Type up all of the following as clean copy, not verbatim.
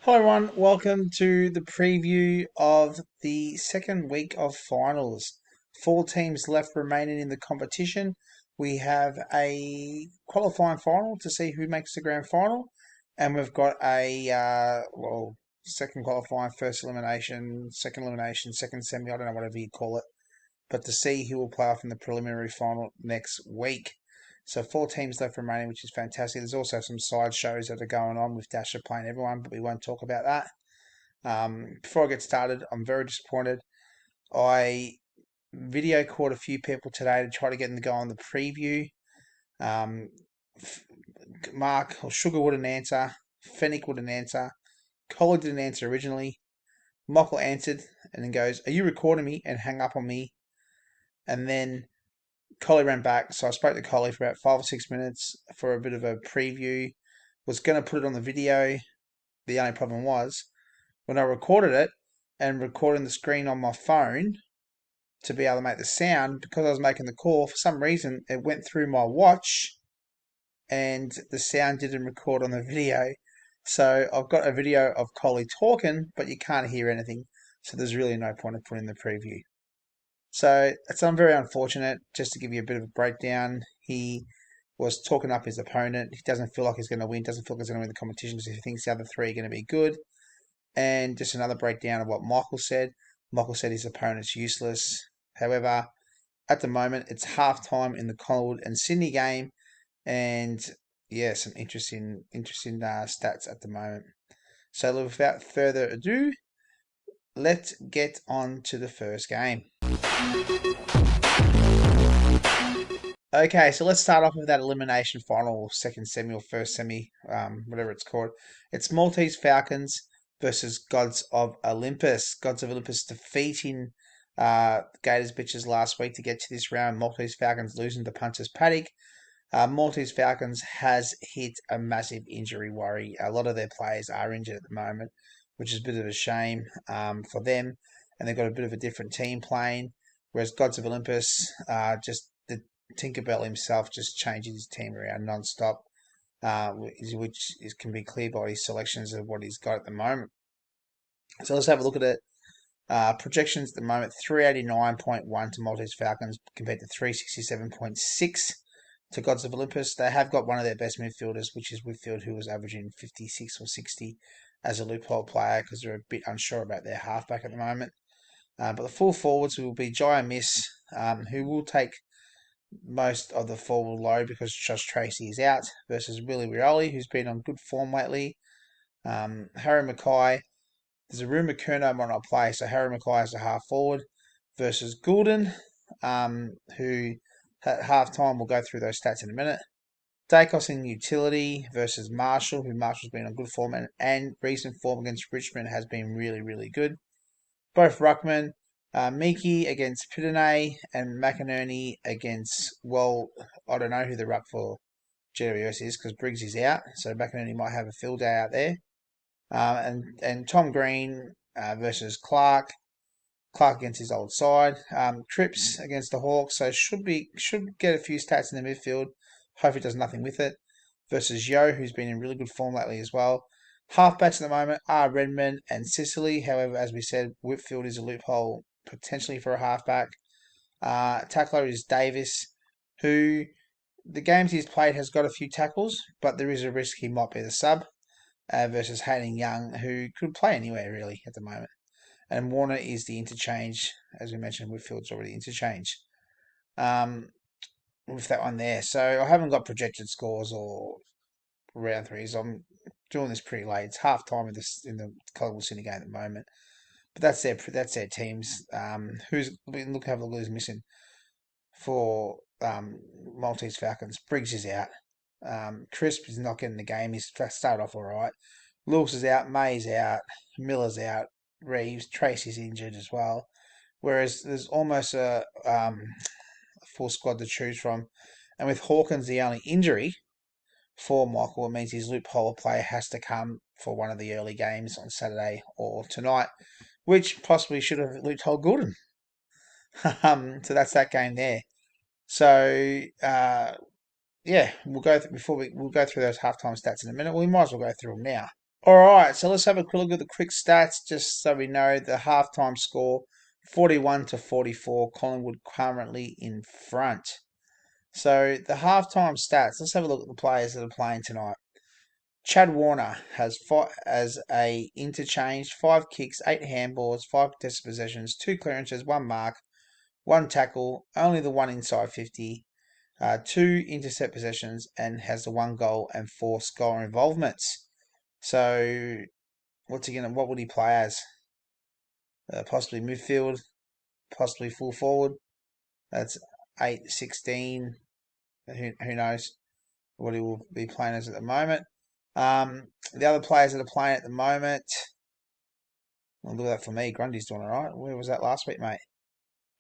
Hello everyone, welcome to the preview of the second week of finals. 4 teams left remaining in the competition. We have a qualifying final to see who makes the grand final, and we've got a second qualifying, first elimination, second semi, I don't know, whatever you call it, but to see who will play off in the preliminary final next week. So 4 teams left remaining, which is fantastic. There's also some side shows that are going on with Dasher playing everyone, but we won't talk about that. Before I get started, I'm very disappointed. I video called a few people today to try to get them to go on the preview. Um, Mark or Sugar wouldn't answer. Fennec wouldn't answer. Collie didn't answer originally. Michael answered and then goes, "Are you recording me?" and hang up on me. And then Collie ran back, so I spoke to Collie for about 5 or 6 minutes for a bit of a preview. Was going to put it on the video. The only problem was when I recorded it and recording the screen on my phone to be able to make the sound, because I was making the call, for some reason it went through my watch and the sound didn't record on the video. So I've got a video of Collie talking, but you can't hear anything. So there's really no point of putting the preview. So it's very unfortunate. Just to give you a bit of a breakdown, he was talking up his opponent. He doesn't feel like he's going to win, doesn't feel like he's going to win the competition because he thinks the other three are going to be good. And just another breakdown of what Michael said. Michael said his opponent's useless. However, at the moment, it's half time in the Collingwood and Sydney game. And yeah, some interesting stats at the moment. So without further ado, let's get on to the first game. Okay, so let's start off with that elimination final, second semi or first semi, whatever it's called. It's Maltese Falcons versus Gods of Olympus. Gods of Olympus defeating Gators Bitches last week to get to this round. Maltese Falcons losing to Punches Paddock. Maltese Falcons has hit a massive injury worry. A lot of their players are injured at the moment, which is a bit of a shame for them. And they've got a bit of a different team playing. Whereas Gods of Olympus, just the Tinkerbell himself just changing his team around non-stop, which can be clear by his selections of what he's got at the moment. So let's have a look at it. Projections at the moment, 389.1 to Maltese Falcons compared to 367.6 to Gods of Olympus. They have got one of their best midfielders, which is Whitfield, who was averaging 56 or 60 as a loophole player because they're a bit unsure about their halfback at the moment. But the full forwards will be Jai Miss, who will take most of the forward load because Josh Tracy is out, versus Willie Rioli, who's been on good form lately. Harry Mackay, there's a rumour Curnow might not play, so Harry Mackay is a half forward versus Goulden, who at half time, we'll go through those stats in a minute. Dacos in utility versus Marshall, who Marshall's been on good form and recent form against Richmond has been really, really good. Both Ruckman, Miki against Pitane and McInerney against, well, I don't know who the ruck for GWS is because Briggs is out, so McInerney might have a field day out there. And Tom Green versus Clark. Clark against his old side. Cripps against the Hawks, so should get a few stats in the midfield. Hope he does nothing with it. Versus Yo, who's been in really good form lately as well. Halfbacks at the moment are Redmond and Sicily. However, as we said, Whitfield is a loophole potentially for a halfback. Tackler is Davis, who the games he's played has got a few tackles, but there is a risk he might be the sub. Versus Hayden Young, who could play anywhere really at the moment. And Warner is the interchange. As we mentioned, Whitfield's already interchange with that one there. So I haven't got projected scores or round threes. I'm doing this pretty late. It's half time in the Collingwood City game at the moment. But that's their teams. Who's look have a look who's missing for Maltese Falcons. Briggs is out. Crisp is not getting the game. He's started off all right. Lewis is out. May's out. Miller's out. Reeves, Tracy's injured as well. Whereas there's almost a full squad to choose from. And with Hawkins the only injury for Michael, it means his loophole player has to come for one of the early games on Saturday or tonight, which possibly should have loophole Goulden. So that's that game there. So yeah, we'll go through those halftime stats in a minute. We might as well go through them now. All right, so let's have a quick look at the quick stats just so we know the halftime score 41-44. Collingwood currently in front. So the halftime stats, let's have a look at the players that are playing tonight. Chad Warner has as a interchange, 5 kicks, 8 handballs, 5 contested possessions, 2 clearances, 1 mark, 1 tackle, only the one inside 50, 2 intercept possessions, and has the 1 goal and 4 score involvements. So what would he play as? Possibly midfield, possibly full forward. That's 8-16. Who knows what he will be playing as at the moment. The other players that are playing at the moment, well, look at that for me. Grundy's doing all right. Where was that last week, mate?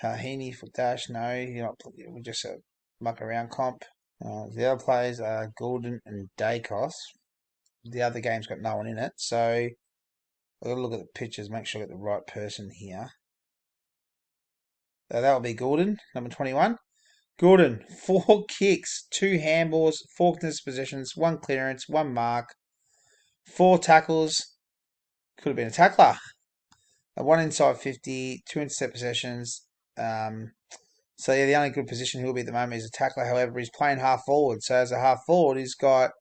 Heaney, Dash, no, you're not. We're just a muck around comp. The other players are Gordon and Dacos. The other game's got no one in it, so I've got to look at the pictures, make sure I get the right person here. That will be Gordon, number 21. Gordon, 4 kicks, 2 handballs, 4 contested possessions, 1 clearance, 1 mark, 4 tackles. Could have been a tackler. 1 inside 50, 2 intercept possessions. So yeah, the only good position he'll be at the moment is a tackler. However, he's playing half forward. So as a half forward, he's got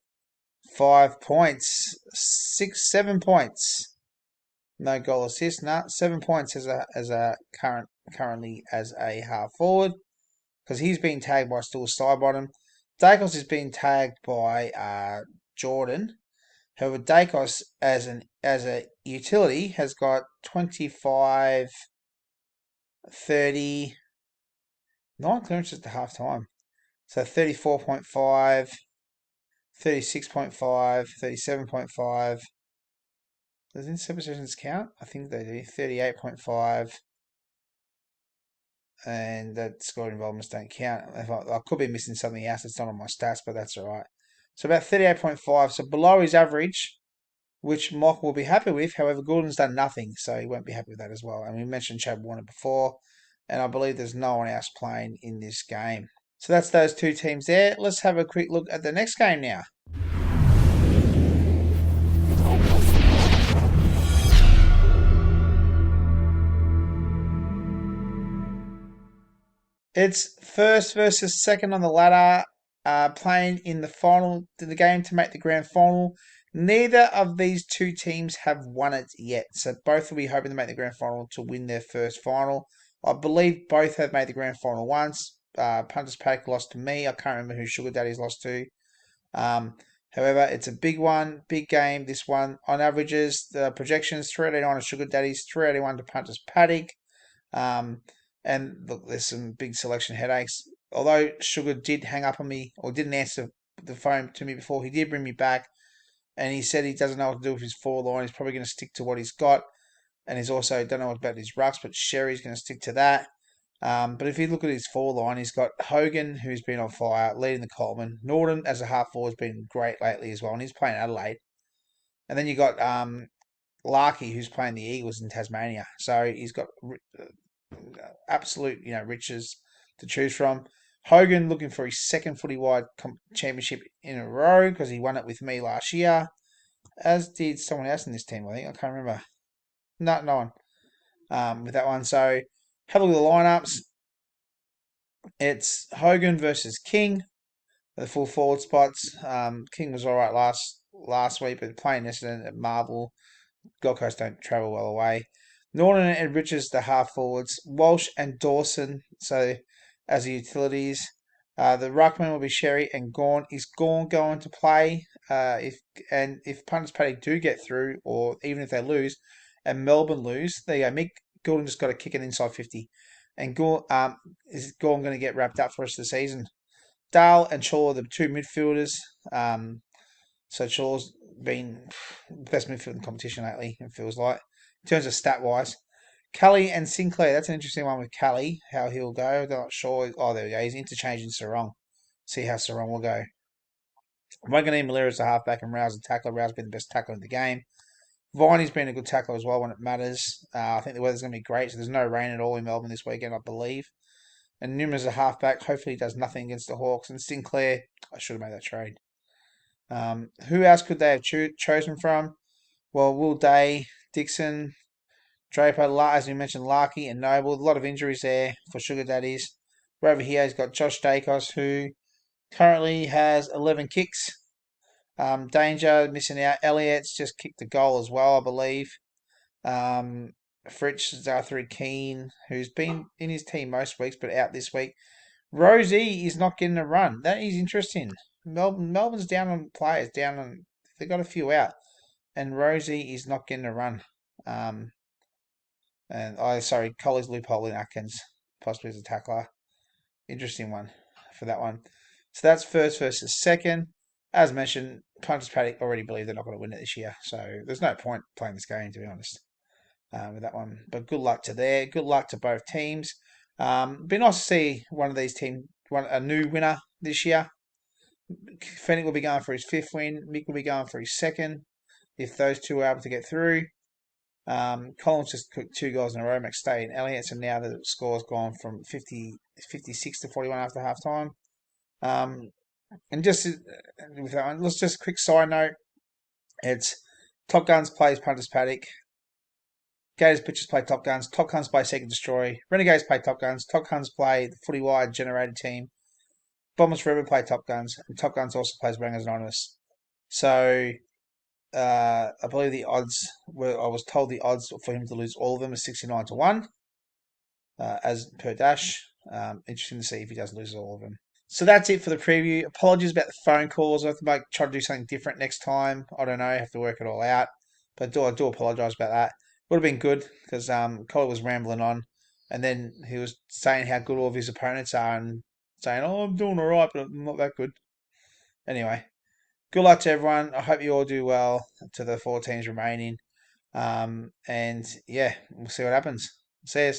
5 points, 7 points. No goal assist, 7 points currently as a half forward, because he's been tagged by Still Sidebottom. Dacos is being tagged by Jordan. However, Dacos as a utility has got 25, 30, 9 clearances at half time. So 34.5, 36.5, 37.5. Does intercept possessions count? I think they do. 38.5. And that score involvements don't count. I could be missing something else that's not on my stats, but that's all right. So about 38.5. So below his average, which Mock will be happy with. However, Gordon's done nothing, so he won't be happy with that as well. And we mentioned Chad Warner before, and I believe there's no one else playing in this game. So that's those 2 teams there. Let's have a quick look at the next game now. It's first versus second on the ladder, playing in the game to make the grand final. Neither of these 2 teams have won it yet, so both will be hoping to make the grand final to win their first final. I believe both have made the grand final once. Punters Paddock lost to me. I can't remember who Sugar Daddy's lost to. However, it's a big one, big game. This one on averages, the projections 389 to Sugar Daddy's, 381 to Punters Paddock. And look, there's some big selection headaches. Although Sugar did hang up on me or didn't answer the phone to me before, he did bring me back, and he said he doesn't know what to do with his forward line. He's probably going to stick to what he's got, and he's also don't know about his rucks, but Sherry's going to stick to that. But if you look at his forward line, he's got Hogan, who's been on fire, leading the Coleman. Norton as a half forward has been great lately as well, and he's playing Adelaide. And then you got Larkey, who's playing the Eagles in Tasmania. So he's got absolute, riches to choose from. Hogan looking for his second Footywired championship in a row because he won it with me last year, as did someone else in this team. I think I can't remember. No one with that one. So have a look at the lineups. It's Hogan versus King, the full forward spots. King was all right last week, but playing yesterday at Marvel, Gold Coast don't travel well away. Norton and Richards, the half forwards. Walsh and Dawson, so as the utilities. The ruckman will be Sherry and Gawn. Is Gawn going to play? If Punters Paddock do get through, or even if they lose, and Melbourne lose, there you go. Mick Gordon just got to kick it inside 50. And is Gawn going to get wrapped up for the rest of the season? Dale and Shaw are the 2 midfielders. So Shaw's been the best midfield in the competition lately, it feels like, in terms of stat-wise. Kelly and Sinclair, that's an interesting one with Kelly, how he'll go. I'm not sure. Oh, there we go. He's interchanging Sarong. See how Sarong will go. Wanganeen Malera is the halfback and Rouse the tackler. Rouse has been the best tackler in the game. Viney's been a good tackler as well when it matters. I think the weather's going to be great, so there's no rain at all in Melbourne this weekend, I believe. And Newman's a halfback. Hopefully he does nothing against the Hawks. And Sinclair, I should have made that trade. Who else could they have chosen from? Well, Will Day, Dixon, Draper, as we mentioned, Larkey and Noble. A lot of injuries there for Sugar Daddies. We're over here, he's got Josh Dacos, who currently has 11 kicks. Danger missing out. Elliott's just kicked a goal as well, I believe. Fritz Zathary Keane, who's been in his team most weeks but out this week. Rosie is not getting a run. That is interesting. Melbourne's down on players, they've got a few out, and Rosie is not getting a run. Um, and sorry, Colley's loophole in Atkins, possibly as a tackler. Interesting one for that one. So that's first versus second. As mentioned, Punters Paddock already believe they're not going to win it this year, so there's no point playing this game, to be honest, with that one. But good luck to there. Good luck to both teams. Be nice to see one of these teams, a new winner this year. Fennick will be going for his fifth win. Mick will be going for his second, if those two are able to get through. Collins just cooked 2 goals in a row. McStay and Elliott, and now the score's gone from 56 to 41 after half time. And just with that one, let's just a quick side note. It's Top Guns plays Punters Paddock. Gators Pitchers play Top Guns. Top Guns play Seek and Destroy. Renegades play Top Guns. Top Guns play the Footywired generated team. Bombers Forever play Top Guns. And Top Guns also plays Rangers Anonymous. So I believe the odds were, I was told the odds for him to lose all of them is 69 to 1, as per Dash. Interesting to see if he does lose all of them. So that's it for the preview. Apologies about the phone calls. I might try to do something different next time. I don't know. I have to work it all out. But I do apologise about that. Would have been good because Colin was rambling on, and then he was saying how good all of his opponents are and saying, "Oh, I'm doing all right, but I'm not that good." Anyway, good luck to everyone. I hope you all do well to the 4 teams remaining. And yeah, we'll see what happens. See you.